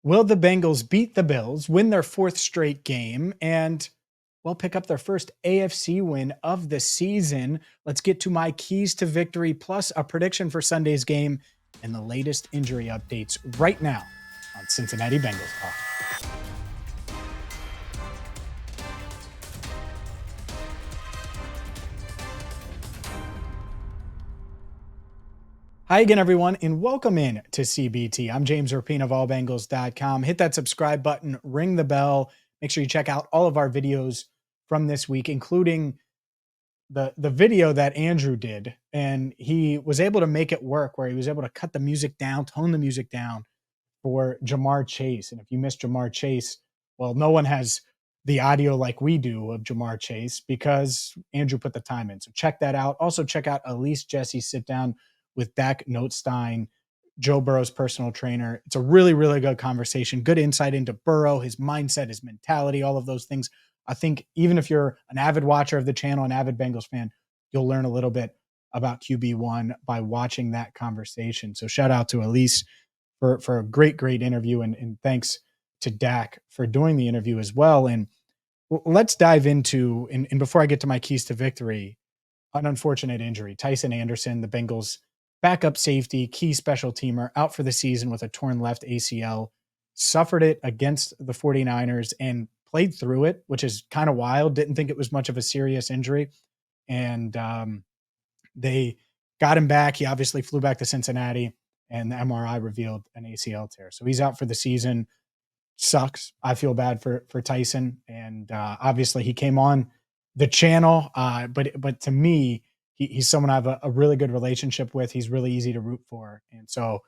Will the Bengals beat the Bills, win their fourth straight game, and well, pick up their first AFC win of the season? Let's get to my keys to victory, plus a prediction for Sunday's game and the latest injury updates right now on Cincinnati Bengals Talk. Hi again, everyone, and welcome in to CBT. I'm James Rapien of allbengals.com. Hit that subscribe button, ring the bell. Make sure you check out all of our videos from this week, including the video that Andrew did. And he was able to make it work where he was able to cut the music down, tone the music down for Jamar Chase. And if you missed Jamar Chase, well, no one has the audio like we do of Jamar Chase because Andrew put the time in. So check that out. Also check out Elise Jesse's sit down with Dak Notstein, Joe Burrow's personal trainer. It's a really, really good conversation. Good insight into Burrow, his mindset, his mentality, all of those things. I think even if you're an avid watcher of the channel, an avid Bengals fan, you'll learn a little bit about QB1 by watching that conversation. So shout out to Elise for a great interview. And thanks to Dak for doing the interview as well. And let's dive into, and before I get to my keys to victory, an unfortunate injury. Tycen Anderson, the Bengals backup safety, key special teamer, out for the season with a torn left ACL, suffered it against the 49ers and played through it, which is kind of wild. Didn't think it was much of a serious injury. And they got him back. He obviously flew back to Cincinnati, and the MRI revealed an ACL tear. So he's out for the season. Sucks. I feel bad for Tycen. And obviously he came on the channel, but to me, he's someone I have a really good relationship with. He's really easy to root for. And so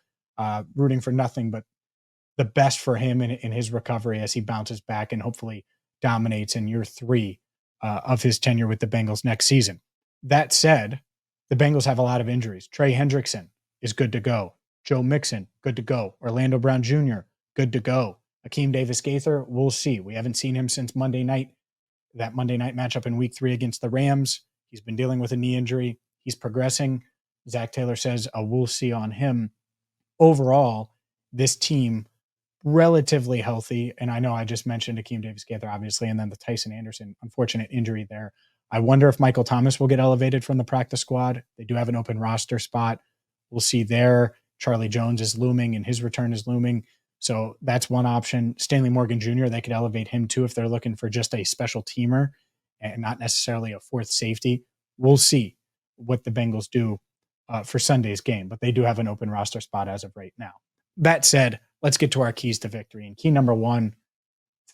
rooting for nothing but the best for him in his recovery as he bounces back and hopefully dominates in year 3 of his tenure with the Bengals next season. That said, the Bengals have a lot of injuries. Trey Hendrickson is good to go. Joe Mixon, good to go. Orlando Brown Jr., good to go. Akeem Davis-Gaither, we'll see. We haven't seen him since Monday night, that Monday night matchup in week 3 against the Rams. He's been dealing with a knee injury. He's progressing. Zach Taylor says we'll see on him. Overall, this team relatively healthy. And I know I just mentioned Akeem Davis-Gaither, obviously, and then the Tycen Anderson unfortunate injury there. I wonder if Michael Thomas will get elevated from the practice squad. They do have an open roster spot. We'll see there. Charlie Jones is looming, and his return is looming. So that's one option. Stanley Morgan Jr., they could elevate him too if they're looking for just a special teamer and not necessarily a fourth safety. We'll see what the Bengals do for Sunday's game, but they do have an open roster spot as of right now. That said, let's get to our keys to victory. And key number 1,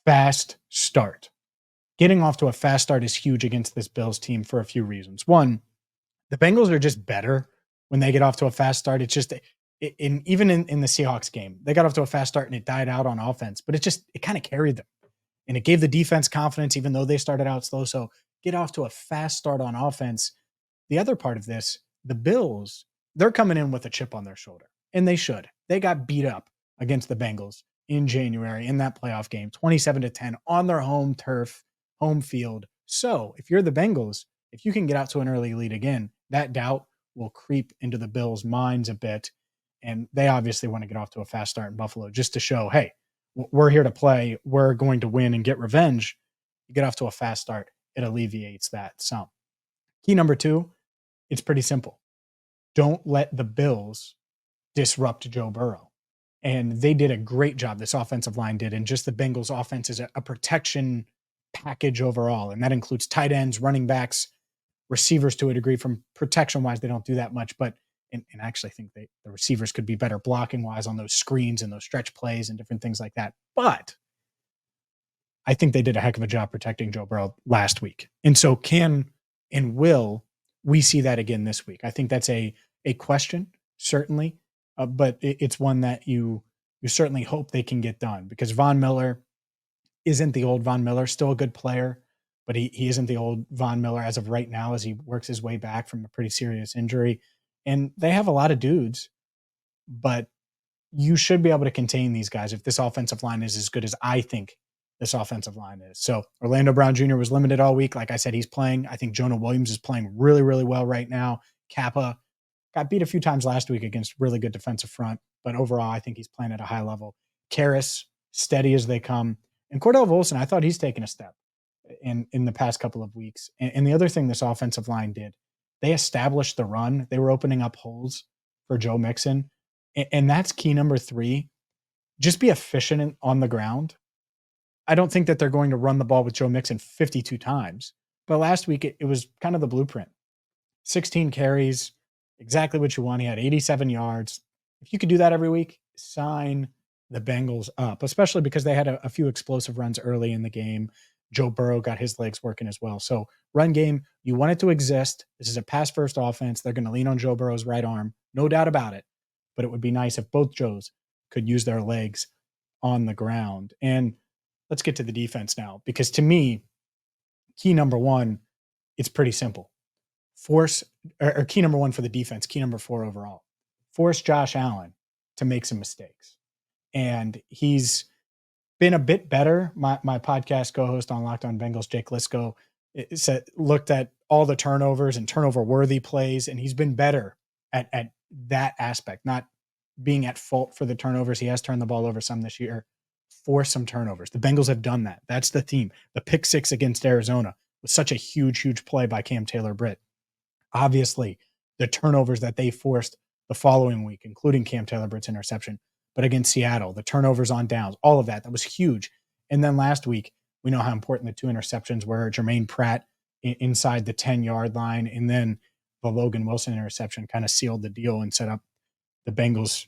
fast start. Getting off to a fast start is huge against this Bills team for a few reasons. One, the Bengals are just better when they get off to a fast start. It's just, even in the Seahawks game, they got off to a fast start and it died out on offense, but it kind of carried them. And it gave the defense confidence, even though they started out slow. So get off to a fast start on offense. The other part of this, the Bills, they're coming in with a chip on their shoulder, and they should. They got beat up against the Bengals in January in that playoff game, 27-10 on their home turf, home field. So if you're the Bengals, if you can get out to an early lead again, that doubt will creep into the Bills' minds a bit. And they obviously want to get off to a fast start in Buffalo just to show, hey, we're here to play. We're going to win and get revenge. You get off to a fast start. It alleviates that some. Key number 2, it's pretty simple. Don't let the Bills disrupt Joe Burrow. And they did a great job, this offensive line did, and just the Bengals offense is a protection package overall. And that includes tight ends, running backs, receivers to a degree. From protection-wise, they don't do that much, but and I actually think the receivers could be better blocking-wise on those screens and those stretch plays and different things like that. But I think they did a heck of a job protecting Joe Burrow last week. And so can and will we see that again this week? I think that's a question, certainly, but it's one that you certainly hope they can get done, because Von Miller isn't the old Von Miller, still a good player, but he isn't the old Von Miller as of right now as he works his way back from a pretty serious injury. And they have a lot of dudes, but you should be able to contain these guys if this offensive line is as good as I think this offensive line is. So Orlando Brown Jr. was limited all week. Like I said, he's playing. I think Jonah Williams is playing really, really well right now. Kappa got beat a few times last week against really good defensive front, but overall, I think he's playing at a high level. Karras steady as they come. And Cordell Volson, I thought he's taken a step in the past couple of weeks. And the other thing this offensive line did, they established the run. They were opening up holes for Joe Mixon. And that's key number 3. Just be efficient on the ground. I don't think that they're going to run the ball with Joe Mixon 52 times. But last week, it was kind of the blueprint. 16 carries, exactly what you want. He had 87 yards. If you could do that every week, sign the Bengals up, especially because they had a few explosive runs early in the game. Joe Burrow got his legs working as well. So run game, you want it to exist. This is a pass-first offense. They're going to lean on Joe Burrow's right arm. No doubt about it. But it would be nice if both Joes could use their legs on the ground. And let's get to the defense now, because to me, key number 1, it's pretty simple. Key number 1 for the defense, key number 4 overall. Force Josh Allen to make some mistakes. And he's been a bit better. My podcast co-host on Locked On Bengals, Jake Lisco, looked at all the turnovers and turnover-worthy plays, and he's been better at that aspect, not being at fault for the turnovers. He has turned the ball over some this year. Force some turnovers. The Bengals have done that. That's the theme. The pick 6 against Arizona was such a huge, huge play by Cam Taylor-Britt. Obviously, the turnovers that they forced the following week, including Cam Taylor-Britt's interception, but against Seattle, the turnovers on downs, all of that was huge. And then last week, we know how important the 2 interceptions were. Jermaine Pratt inside the 10-yard line, and then the Logan Wilson interception kind of sealed the deal and set up the Bengals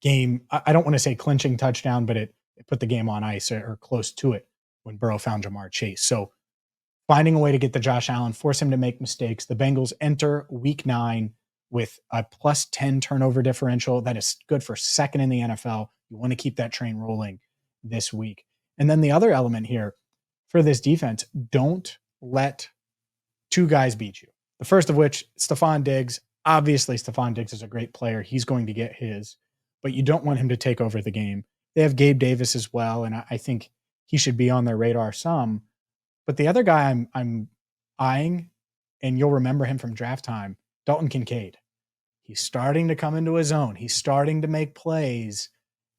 game. I don't want to say clinching touchdown, but it put the game on ice or close to it when Burrow found Jamar Chase. So finding a way to get to Josh Allen, force him to make mistakes. The Bengals enter week 9 with a plus 10 turnover differential. That is good for second in the NFL. You want to keep that train rolling this week. And then the other element here for this defense, don't let 2 guys beat you. The first of which, Stephon Diggs. Obviously, Stephon Diggs is a great player. He's going to get his, but you don't want him to take over the game. They have Gabe Davis as well, and I think he should be on their radar some. But the other guy I'm eyeing, and you'll remember him from draft time, Dalton Kincaid. He's starting to come into his own. He's starting to make plays,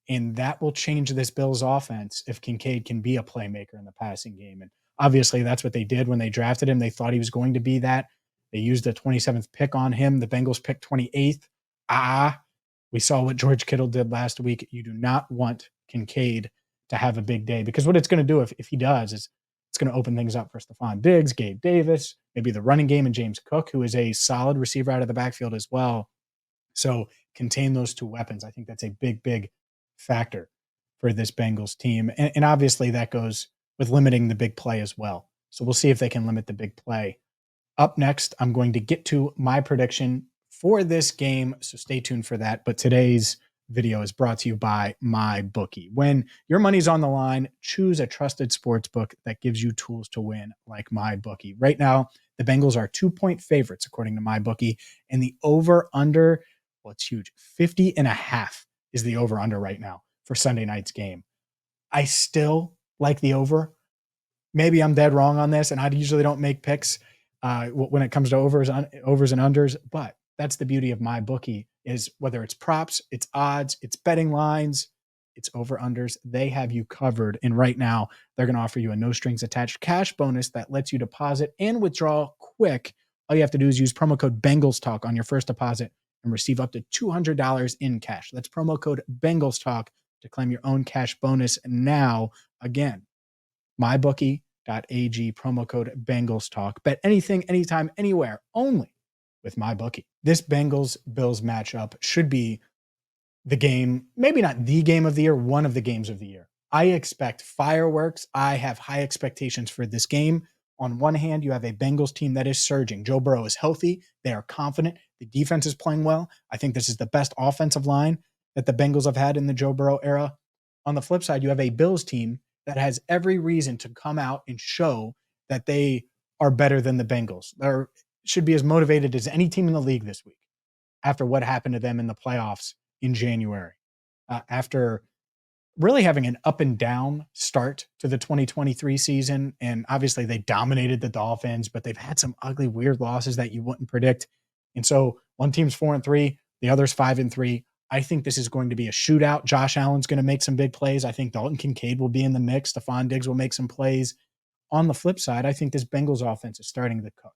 and that will change this Bills offense if Kincaid can be a playmaker in the passing game. And obviously, that's what they did when they drafted him. They thought he was going to be that. They used the 27th pick on him. The Bengals picked 28th. We saw what George Kittle did last week. You do not want Kincaid to have a big day, because what it's going to do if he does is it's going to open things up for Stephon Diggs, Gabe Davis, maybe the running game, and James Cook, who is a solid receiver out of the backfield as well. So contain those 2 weapons. I think that's a big, big factor for this Bengals team. And obviously that goes with limiting the big play as well. So we'll see if they can limit the big play. Up next, I'm going to get to my prediction for this game, so stay tuned for that. But today's video is brought to you by MyBookie. When your money's on the line, choose a trusted sports book that gives you tools to win, like MyBookie. Right now, the Bengals are 2-point favorites, according to MyBookie, and the over-under, well, it's huge. 50.5 is the over-under right now for Sunday night's game. I still like the over. Maybe I'm dead wrong on this, and I usually don't make picks when it comes to overs and unders, but that's the beauty of MyBookie, is whether it's props, it's odds, it's betting lines, it's over-unders, they have you covered. And right now, they're going to offer you a no-strings-attached cash bonus that lets you deposit and withdraw quick. All you have to do is use promo code BengalsTalk on your first deposit and receive up to $200 in cash. That's promo code BengalsTalk to claim your own cash bonus now. Again, MyBookie.ag, promo code BengalsTalk. Bet anything, anytime, anywhere, only with MyBookie. This Bengals-Bills matchup should be the game, maybe not the game of the year, one of the games of the year. I expect fireworks. I have high expectations for this game. On one hand, you have a Bengals team that is surging. Joe Burrow is healthy. They are confident. The defense is playing well. I think this is the best offensive line that the Bengals have had in the Joe Burrow era. On the flip side, you have a Bills team that has every reason to come out and show that they are better than the Bengals. They should be as motivated as any team in the league this week after what happened to them in the playoffs in January. After really having an up and down start to the 2023 season. And obviously they dominated the Dolphins, but they've had some ugly, weird losses that you wouldn't predict. And so one team's 4-3, the other's 5-3. I think this is going to be a shootout. Josh Allen's going to make some big plays. I think Dalton Kincaid will be in the mix. Stephon Diggs will make some plays. On the flip side, I think this Bengals offense is starting to cook.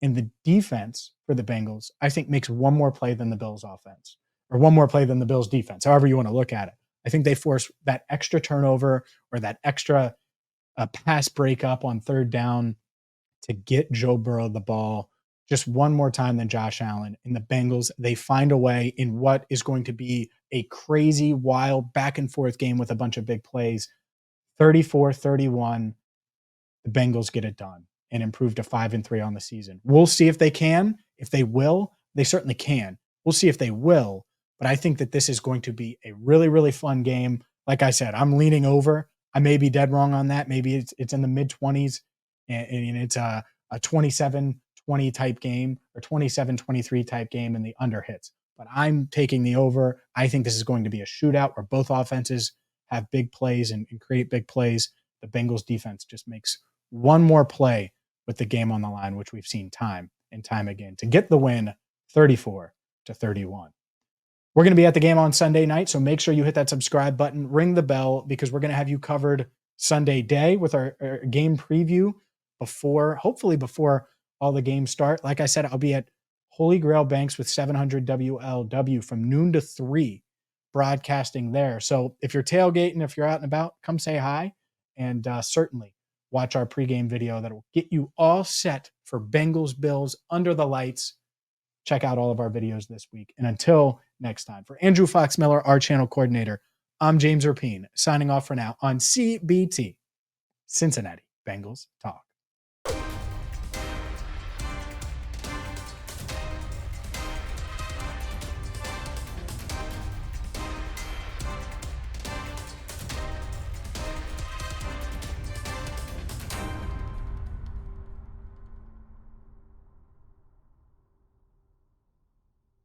And the defense for the Bengals, I think, makes one more play than the Bills offense, or one more play than the Bills defense, however you want to look at it. I think they force that extra turnover or that extra pass breakup on third down to get Joe Burrow the ball just one more time than Josh Allen. And the Bengals, they find a way in what is going to be a crazy, wild, back and forth game with a bunch of big plays. 34-31, the Bengals get it done and improve to 5-3 on the season. We'll see if they can. If they will, they certainly can. We'll see if they will. But I think that this is going to be a really, really fun game. Like I said, I'm leaning over. I may be dead wrong on that. Maybe it's in the mid-20s and it's a 27-20 type game or 27-23 type game and the under hits. But I'm taking the over. I think this is going to be a shootout where both offenses have big plays and create big plays. The Bengals defense just makes one more play with the game on the line, which we've seen time and time again, to get the win 34-31. We're going to be at the game on Sunday night, so make sure you hit that subscribe button, ring the bell, because we're going to have you covered Sunday day with our game preview hopefully before all the games start. Like I said, I'll be at Holy Grail Banks with 700 WLW from noon to 3 broadcasting there. So if you're tailgating, if you're out and about, come say hi, and certainly watch our pregame video that will get you all set for Bengals Bills under the lights. Check out all of our videos this week. And until next time, for Andrew Fox Miller, our channel coordinator, I'm James Rapien, signing off for now on CBT, Cincinnati Bengals Talk.